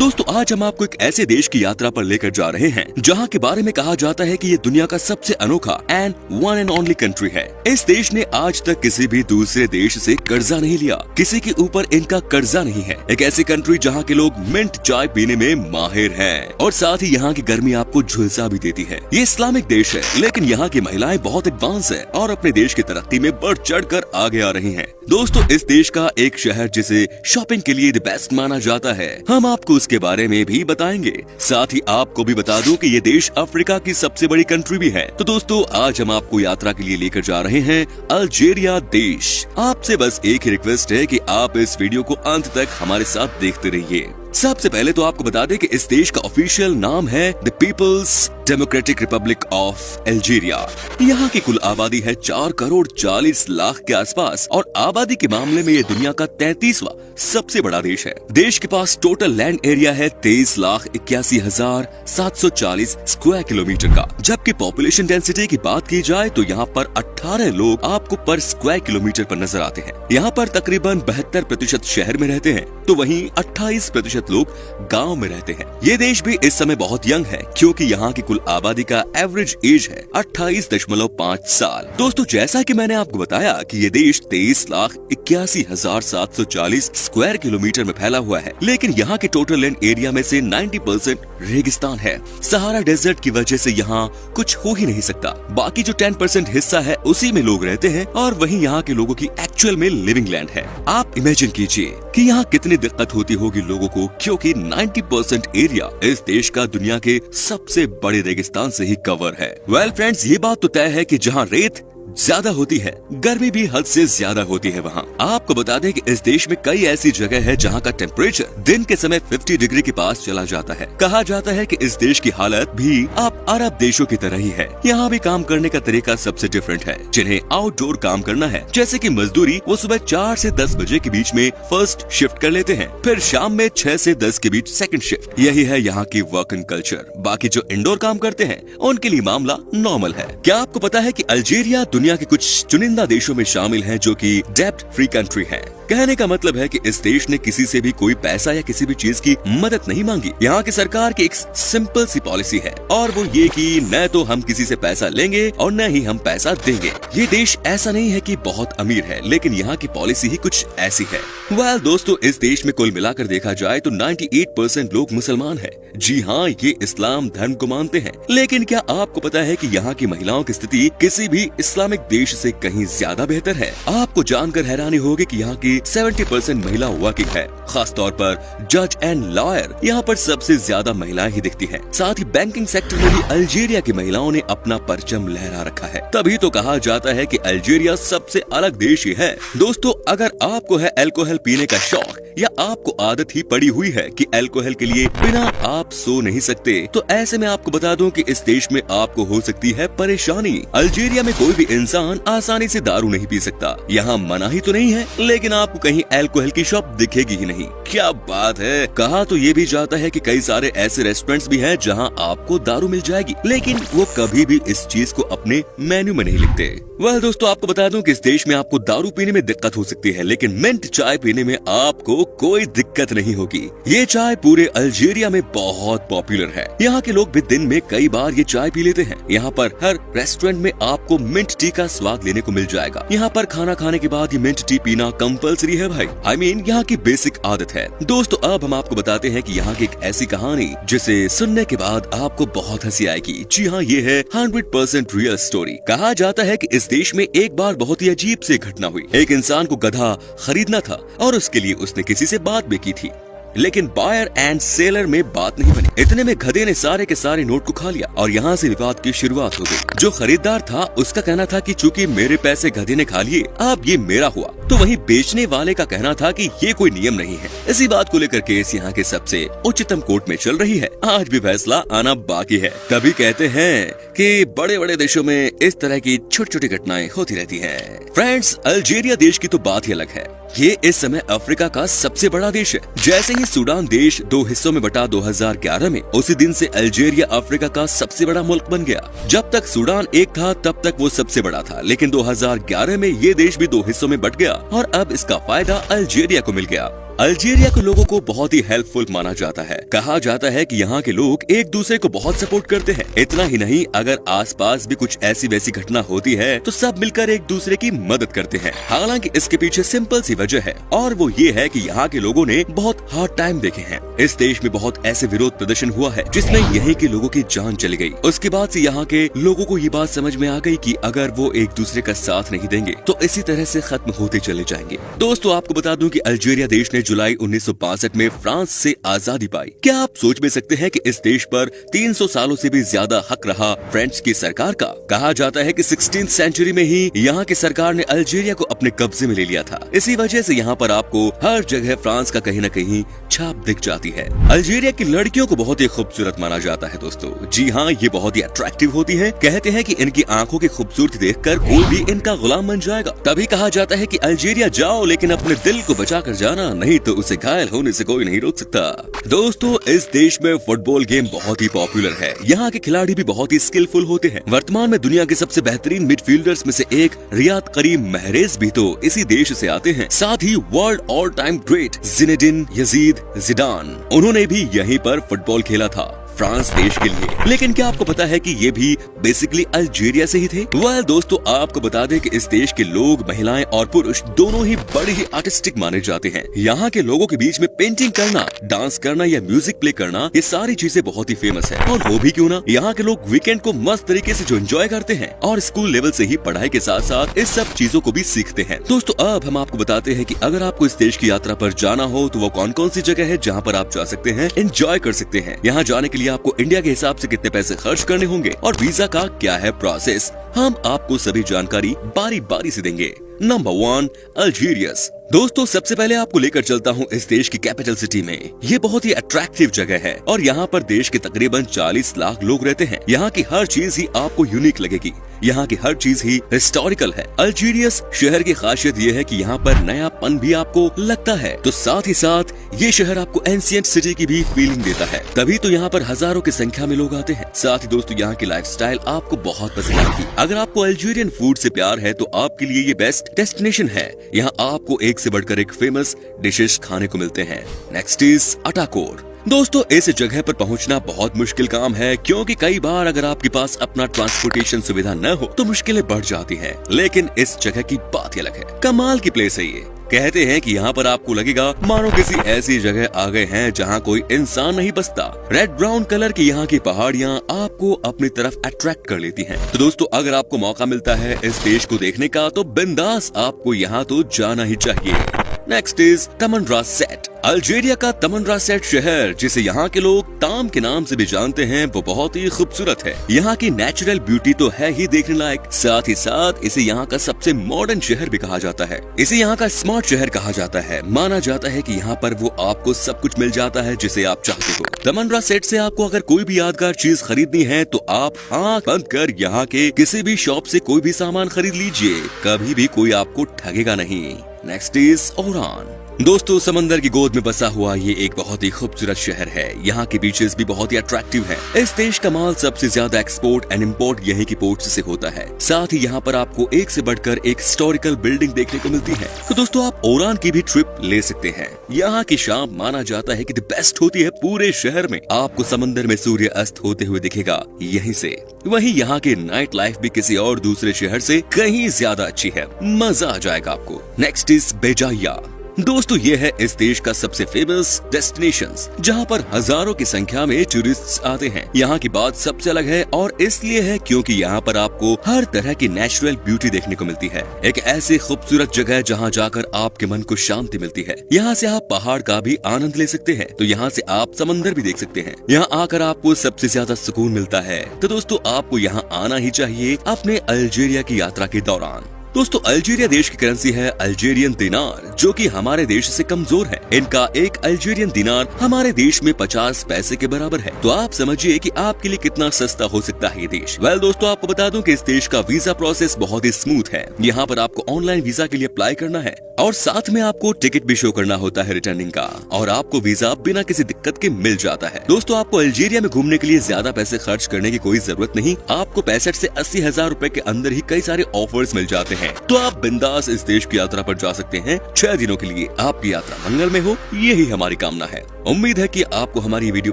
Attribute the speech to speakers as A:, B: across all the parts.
A: दोस्तों आज हम आपको एक ऐसे देश की यात्रा पर लेकर जा रहे हैं जहां के बारे में कहा जाता है कि ये दुनिया का सबसे अनोखा and one and only country है। इस देश ने आज तक किसी भी दूसरे देश से कर्जा नहीं लिया, किसी के ऊपर इनका कर्जा नहीं है। एक ऐसी कंट्री जहां के लोग मिंट चाय पीने में माहिर हैं और साथ ही यहाँ की गर्मी आपको झुलसा भी देती है। ये इस्लामिक देश है लेकिन यहाँ की महिलाएं बहुत एडवांस है और अपने देश की तरक्की में बढ़ चढ़ कर आगे आ रही हैं। दोस्तों इस देश का एक शहर जिसे शॉपिंग के लिए द बेस्ट माना जाता है, हम आपको उसके बारे में भी बताएंगे। साथ ही आपको भी बता दूं कि ये देश अफ्रीका की सबसे बड़ी कंट्री भी है। तो दोस्तों आज हम आपको यात्रा के लिए लेकर जा रहे हैं अल्जीरिया देश। आपसे बस एक ही रिक्वेस्ट है कि आप इस वीडियो को अंत तक हमारे साथ देखते रहिए। सबसे पहले तो आपको बता दें कि इस देश का ऑफिशियल नाम है the people's democratic republic of Algeria. यहाँ की कुल आबादी है 4 करोड़ 40 लाख के आसपास और आबादी के मामले में ये दुनिया का 33वां सबसे बड़ा देश है। देश के पास टोटल लैंड एरिया है 23,81,740 स्क्वायर किलोमीटर का, जबकि पॉपुलेशन डेंसिटी की बात की जाए तो यहाँ पर 18 लोग आपको पर स्क्वायर किलोमीटर पर नजर आते हैं। यहाँ पर तकरीबन 72% शहर में रहते हैं तो वहीं 28% लोग गांव में रहते हैं। ये देश भी इस समय बहुत यंग है क्योंकि यहाँ की कुल आबादी का एवरेज एज है 28.5 साल। दोस्तों जैसा कि मैंने आपको बताया कि ये देश 23,81,740 स्क्वायर किलोमीटर में फैला हुआ है, लेकिन यहाँ के टोटल लैंड एरिया में से 90% रेगिस्तान है। सहारा डेजर्ट की वजह से यहाँ कुछ हो ही नहीं सकता। बाकी जो 10% हिस्सा है उसी में लोग रहते हैं और वहीं यहाँ के लोगों की एक्चुअल में लिविंग लैंड है। आप इमेजिन कीजिए कि यहाँ कितनी दिक्कत होती होगी लोगों को, क्योंकि 90% एरिया इस देश का दुनिया के सबसे बड़े रेगिस्तान से ही कवर है। वेल फ्रेंड्स, ये बात तो तय है कि जहाँ रेत ज्यादा होती है गर्मी भी हद से ज्यादा होती है। वहाँ आपको बता दें कि इस देश में कई ऐसी जगह है जहाँ का टेम्परेचर दिन के समय 50 डिग्री के पास चला जाता है। कहा जाता है कि इस देश की हालत भी आप अरब देशों की तरह ही है। यहाँ भी काम करने का तरीका सबसे डिफरेंट है। जिन्हें आउटडोर काम करना है जैसे कि मजदूरी, वो सुबह 4 से 10 बजे के बीच में फर्स्ट शिफ्ट कर लेते हैं, फिर शाम में 6 से 10 के बीच सेकंड शिफ्ट। यही है यहाँ की वर्किंग कल्चर। बाकी जो इंडोर काम करते हैं उनके लिए मामला नॉर्मल है। क्या आपको पता है कि अल्जीरिया दुनिया के कुछ चुनिंदा देशों में शामिल है जो कि डेब्ट फ्री कंट्री है। कहने का मतलब है कि इस देश ने किसी से भी कोई पैसा या किसी भी चीज की मदद नहीं मांगी। यहाँ की सरकार की एक सिंपल सी पॉलिसी है और वो ये कि न तो हम किसी से पैसा लेंगे और न ही हम पैसा देंगे। ये देश ऐसा नहीं है कि बहुत अमीर है, लेकिन यहाँ की पॉलिसी ही कुछ ऐसी है। वेल दोस्तों, इस देश में कुल मिलाकर देखा जाए तो 98% लोग मुसलमान है। जी हाँ, ये इस्लाम धर्म को मानते हैं। लेकिन क्या आपको पता है कि यहाँ की महिलाओं की स्थिति किसी भी इस्लामिक देश से कहीं ज्यादा बेहतर है? आपको जानकर हैरानी होगी कि यहाँ की 70% महिला वर्किंग है। खास तौर पर जज एंड लॉयर यहाँ पर सबसे ज्यादा महिलाएं ही दिखती हैं। साथ ही बैंकिंग सेक्टर में भी अल्जीरिया की महिलाओं ने अपना परचम लहरा रखा है। तभी तो कहा जाता है कि अल्जीरिया सबसे अलग देश ही है। दोस्तों अगर आपको है अल्कोहल पीने का शौक या आपको आदत ही पड़ी हुई है कि अल्कोहल के लिए बिना आप सो नहीं सकते, तो ऐसे में आपको बता दूं कि इस देश में आपको हो सकती है परेशानी। अल्जीरिया में कोई भी इंसान आसानी से दारू नहीं पी सकता। यहाँ मनाही तो नहीं है, लेकिन आपको कहीं अल्कोहल की शॉप दिखेगी ही नहीं। क्या बात है। कहा तो ये भी जाता है कि कई सारे ऐसे रेस्टोरेंट्स भी हैं जहां आपको दारू मिल जाएगी, लेकिन वो कभी भी इस चीज को अपने मेन्यू में नहीं लिखते। वह दोस्तों आपको बता दूं कि इस देश में आपको दारू पीने में दिक्कत हो सकती है, लेकिन मिंट चाय पीने में आपको कोई दिक्कत नहीं होगी। ये चाय पूरे अल्जीरिया में बहुत पॉपुलर है। यहाँ के लोग भी दिन में कई बार ये चाय पी लेते हैं। यहाँ पर हर रेस्टोरेंट में आपको मिंट टी का स्वाद लेने को मिल जाएगा। यहाँ पर खाना खाने के बाद ये मिंट टी पीना कंपल्सरी है भाई। I mean, यहाँ की बेसिक आदत है। दोस्तों अब हम आपको बताते हैं कि यहाँ की एक ऐसी कहानी जिसे सुनने के बाद आपको बहुत हंसी आएगी। जी हाँ, ये है 100% रियल स्टोरी। कहा जाता है कि इस देश में एक बार बहुत ही अजीब सी घटना हुई। एक इंसान को गधा खरीदना था और उसके लिए उसने किसी से बात भी की थी, लेकिन बायर एंड सेलर में बात नहीं बनी। इतने में गधे ने सारे के सारे नोट को खा लिया और यहाँ से विवाद की शुरुआत हो गई। जो खरीदार था उसका कहना था कि चूंकि मेरे पैसे गधे ने खा लिए अब ये मेरा हुआ, तो वहीं बेचने वाले का कहना था कि ये कोई नियम नहीं है। इसी बात को लेकर केस यहाँ के सबसे उच्चतम कोर्ट में चल रही है। आज भी फैसला आना बाकी है। तभी कहते हैं कि बड़े बड़े देशों में इस तरह की छोटी छोटी घटनाएं होती रहती हैं। फ्रेंड्स, अल्जीरिया देश की तो बात ही अलग है। ये इस समय अफ्रीका का सबसे बड़ा देश है। जैसे ही सूडान देश 2 हिस्सों में बटा 2011 में, उसी दिन से अल्जीरिया अफ्रीका का सबसे बड़ा मुल्क बन गया। जब तक सूडान एक था तब तक वो सबसे बड़ा था, लेकिन 2011 में ये देश भी 2 हिस्सों में बट गया और अब इसका फायदा अल्जीरिया को मिल गया। अल्जीरिया के लोगों को बहुत ही हेल्पफुल माना जाता है। कहा जाता है कि यहाँ के लोग एक दूसरे को बहुत सपोर्ट करते हैं। इतना ही नहीं, अगर आसपास भी कुछ ऐसी वैसी घटना होती है तो सब मिलकर एक दूसरे की मदद करते हैं। हालांकि इसके पीछे सिंपल सी वजह है और वो ये है कि यहाँ के लोगों ने बहुत हार्ड टाइम देखे हैं। इस देश में बहुत ऐसे विरोध प्रदर्शन हुआ है जिसमें यहीं के लोगों की जान चली गई। उसके बाद से यहाँ के लोगों को ये बात समझ में आ गई कि अगर वो एक दूसरे का साथ नहीं देंगे तो इसी तरह से खत्म होते चले जाएंगे। दोस्तों, आपको बता दूं कि अल्जीरिया देश ने जुलाई 1962 में फ्रांस से आजादी पाई। क्या आप सोच भी सकते हैं कि इस देश पर 300 सालों से भी ज्यादा हक रहा फ्रेंच की सरकार का। कहा जाता है कि 16th सेंचुरी में ही यहाँ की सरकार ने अल्जीरिया को अपने कब्जे में ले लिया था। इसी वजह से यहाँ पर आपको हर जगह फ्रांस का कहीं न कहीं छाप दिख जाती है। अल्जीरिया की लड़कियों को बहुत ही खूबसूरत माना जाता है दोस्तों। जी हाँ, ये बहुत ही अट्रैक्टिव होती है। कहते हैं कि इनकी आंखों की खूबसूरती देखकर कोई भी इनका गुलाम बन जाएगा। तभी कहा जाता है कि अल्जीरिया जाओ लेकिन अपने दिल को बचा कर जाना, नहीं तो उसे घायल होने से कोई नहीं रोक सकता। दोस्तों, इस देश में फुटबॉल गेम बहुत ही पॉपुलर है। यहाँ के खिलाड़ी भी बहुत ही स्किलफुल होते हैं। वर्तमान में दुनिया के सबसे बेहतरीन मिडफील्डर्स में से एक रियाद करीम महरेज भी तो इसी देश से आते हैं। साथ ही world all time great Zinedine Yazid Zidane, उन्होंने भी यहीं पर फुटबॉल खेला था फ्रांस देश के लिए। लेकिन क्या आपको पता है कि ये भी बेसिकली अल्जीरिया से ही थे? वेल दोस्तों, आपको बता दें कि इस देश के लोग, महिलाएं और पुरुष दोनों ही बड़े ही आर्टिस्टिक माने जाते हैं। यहाँ के लोगों के बीच में पेंटिंग करना, डांस करना या म्यूजिक प्ले करना, ये सारी चीजें बहुत ही फेमस है। और वो भी क्यों ना, यहाँ के लोग वीकेंड को मस्त तरीके से जो एंजॉय करते हैं और स्कूल लेवल से ही पढ़ाई के साथ साथ इस सब चीजों को भी सीखते हैं। दोस्तों, अब हम आपको बताते हैं कि अगर आपको इस देश की यात्रा पर जाना हो तो वो कौन कौन सी जगह है जहाँ पर आप जा सकते हैं, एंजॉय कर सकते हैं। यहाँ जाने के लिए आपको इंडिया के हिसाब से कितने पैसे खर्च करने होंगे और वीजा का क्या है प्रोसेस, हम आपको सभी जानकारी बारी बारी से देंगे। नंबर 1, अल्जीरियस। दोस्तों, सबसे पहले आपको लेकर चलता हूँ इस देश की कैपिटल सिटी में। ये बहुत ही अट्रैक्टिव जगह है और यहाँ पर देश के तकरीबन 40 लाख लोग रहते हैं। यहाँ की हर चीज ही आपको यूनिक लगेगी। यहाँ की हर चीज ही हिस्टोरिकल है। अल्जीरियस शहर की खासियत ये है कि यहाँ पर नयापन भी आपको लगता है, तो साथ ही साथ ये शहर आपको एंशिएंट सिटी की भी फीलिंग देता है। तभी तो यहाँ पर हजारों की संख्या में लोग आते हैं। साथ ही दोस्तों, यहाँ की लाइफस्टाइल आपको बहुत पसंद आएगी। अगर आपको अल्जीरियन फूड से प्यार है तो आपके लिए ये बेस्ट डेस्टिनेशन है। यहाँ आपको एक से बढ़कर एक फेमस डिशेस खाने को मिलते हैं। Next is Atakor. दोस्तों, इस जगह पर पहुंचना बहुत मुश्किल काम है क्योंकि कई बार अगर आपके पास अपना ट्रांसपोर्टेशन सुविधा न हो तो मुश्किलें बढ़ जाती हैं। लेकिन इस जगह की बात ही अलग है। कमाल की प्लेस है ये। कहते हैं कि यहाँ पर आपको लगेगा मानो किसी ऐसी जगह आ गए हैं जहाँ कोई इंसान नहीं बसता। रेड ब्राउन कलर की यहाँ की पहाड़ियाँ आपको अपनी तरफ अट्रैक्ट कर लेती हैं। तो दोस्तों, अगर आपको मौका मिलता है इस देश को देखने का तो बिंदास आपको यहाँ तो जाना ही चाहिए। Next is तमनरासेट। अल्जीरिया का तमनरासेट शहर, जिसे यहाँ के लोग ताम के नाम से भी जानते हैं, वो बहुत ही खूबसूरत है। यहाँ की नेचुरल ब्यूटी तो है ही देखने लायक। साथ ही साथ इसे यहाँ का सबसे मॉडर्न शहर भी कहा जाता है। इसे यहाँ का स्मार्ट शहर कहा जाता है। माना जाता है कि यहाँ पर वो आपको सब कुछ मिल जाता है जिसे आप चाहते हो। तमनरासेट से आपको अगर कोई भी यादगार चीज खरीदनी है तो आप आँख बंद कर यहाँ के किसी भी शॉप से कोई भी सामान खरीद लीजिए, कभी भी कोई आपको ठगेगा नहीं। Next is Ouran. दोस्तों, समंदर की गोद में बसा हुआ ये एक बहुत ही खूबसूरत शहर है। यहाँ के बीचेस भी बहुत ही अट्रैक्टिव हैं। इस देश का माल सबसे ज्यादा एक्सपोर्ट एंड इम्पोर्ट यहीं की पोर्ट से होता है। साथ ही यहाँ पर आपको एक से बढ़कर एक हिस्टोरिकल बिल्डिंग देखने को मिलती है। तो दोस्तों, आप ओरान की भी ट्रिप ले सकते हैं। यहाँ की शाम माना जाता है कि द बेस्ट होती है पूरे शहर में। आपको समंदर में सूर्य अस्त होते हुए दिखेगा यहीं से। वहीं यहाँ की नाइट लाइफ भी किसी और दूसरे शहर से कहीं ज्यादा अच्छी है। मजा आ जाएगा आपको। Next is Bejaia. दोस्तों, ये है इस देश का सबसे फेमस डेस्टिनेशंस, जहाँ पर हजारों की संख्या में टूरिस्ट आते हैं। यहाँ की बात सबसे अलग है और इसलिए है क्योंकि यहाँ पर आपको हर तरह की नेचुरल ब्यूटी देखने को मिलती है। एक ऐसी खूबसूरत जगह जहाँ जाकर आपके मन को शांति मिलती है। यहाँ से आप पहाड़ का भी आनंद ले सकते हैं, तो यहाँ से आप समंदर भी देख सकते हैं। यहाँ आकर आपको सबसे ज्यादा सुकून मिलता है। तो दोस्तों, आपको यहाँ आना ही चाहिए अपने अल्जीरिया की यात्रा के दौरान। दोस्तों, अल्जीरिया देश की करेंसी है अल्जीरियन दिनार, जो कि हमारे देश से कमजोर है। इनका एक अल्जीरियन दिनार हमारे देश में 50 पैसे के बराबर है। तो आप समझिए कि आपके लिए कितना सस्ता हो सकता है ये देश। वेल दोस्तों, आपको बता दूं कि इस देश का वीजा प्रोसेस बहुत ही स्मूथ है। यहाँ पर आपको ऑनलाइन वीजा के लिए अप्लाई करना है और साथ में आपको टिकट भी शो करना होता है रिटर्निंग का, और आपको वीजा बिना किसी दिक्कत के मिल जाता है। दोस्तों, आपको अल्जीरिया में घूमने के लिए ज्यादा पैसे खर्च करने की कोई जरूरत नहीं। आपको 65 से 80 हजार रूपए के अंदर ही कई सारे ऑफर्स मिल जाते हैं। तो आप बिंदास इस देश की यात्रा पर जा सकते हैं 6 दिनों के लिए। आपकी यात्रा मंगल में हो, यही हमारी कामना है। उम्मीद है कि आपको हमारी ये वीडियो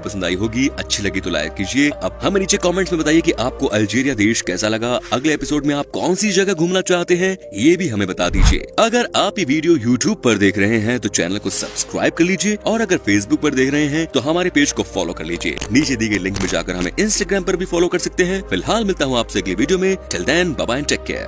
A: पसंद आई होगी। अच्छी लगी तो लाइक कीजिए। अब हमें नीचे कमेंट्स में बताइए कि आपको अल्जीरिया देश कैसा लगा। अगले एपिसोड में आप कौन सी जगह घूमना चाहते हैं, ये भी हमें बता दीजिए। अगर आप ये वीडियो YouTube पर देख रहे हैं तो चैनल को सब्सक्राइब कर लीजिए, और अगर Facebook पर देख रहे हैं तो हमारे पेज को फॉलो कर लीजिए। नीचे दी गई लिंक में जाकर हमें Instagram पर भी फॉलो कर सकते हैं। फिलहाल मिलता हूँ आपसे अगली वीडियो में। Till then, bye bye and take care.